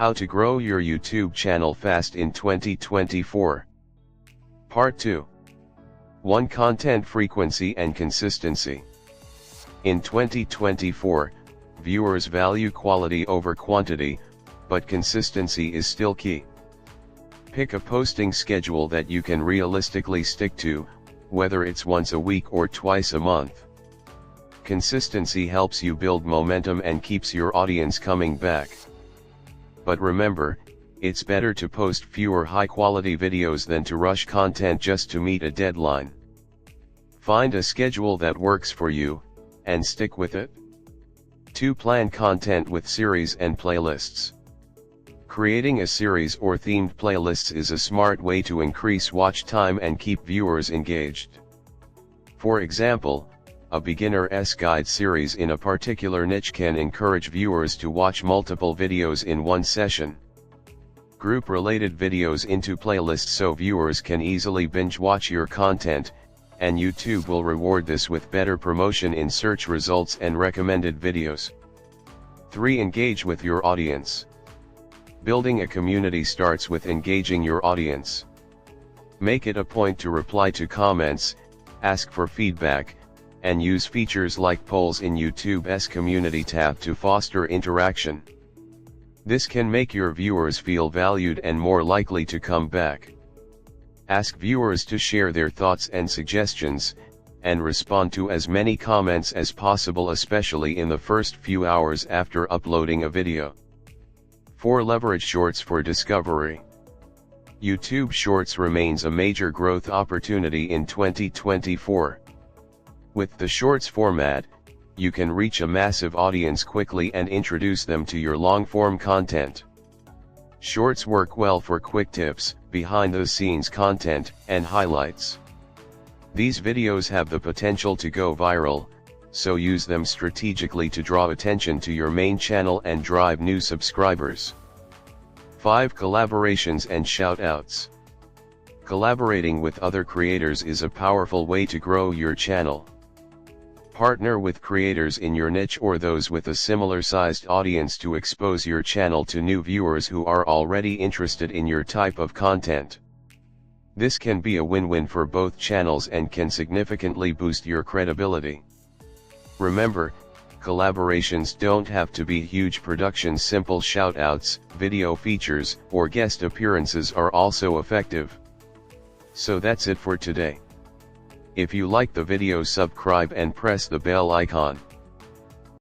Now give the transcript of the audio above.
How to grow your YouTube channel fast in 2024. Part 2. 1. Content frequency and consistency. In 2024, viewers value quality over quantity, but consistency is still key. Pick a posting schedule that you can realistically stick to, whether it's once a week or twice a month. Consistency helps you build momentum and keeps your audience coming back. But remember, it's better to post fewer high-quality videos than to rush content just to meet a deadline. Find a schedule that works for you, and stick with it. 2. Plan content with series and playlists. Creating a series or themed playlists is a smart way to increase watch time and keep viewers engaged. For example, a beginner's guide series in a particular niche can encourage viewers to watch multiple videos in one session. Group related videos into playlists so viewers can easily binge watch your content, and YouTube will reward this with better promotion in search results and recommended videos. 3. Engage with your audience. Building a community starts with engaging your audience. Make it a point to reply to comments, ask for feedback, and use features like polls in YouTube's community tab to foster interaction. This can make your viewers feel valued and more likely to come back. Ask viewers to share their thoughts and suggestions, and respond to as many comments as possible, especially in the first few hours after uploading a video. 4. Leverage Shorts for discovery. YouTube Shorts remains a major growth opportunity in 2024. With the Shorts format, you can reach a massive audience quickly and introduce them to your long-form content. Shorts work well for quick tips, behind-the-scenes content, and highlights. These videos have the potential to go viral, so use them strategically to draw attention to your main channel and drive new subscribers. 5. Collaborations and shout-outs. Collaborating with other creators is a powerful way to grow your channel. Partner with creators in your niche or those with a similar-sized audience to expose your channel to new viewers who are already interested in your type of content. This can be a win-win for both channels and can significantly boost your credibility. Remember, collaborations don't have to be huge productions. Simple shout-outs, video features, or guest appearances are also effective. So that's it for today. If you like the video, subscribe and press the bell icon.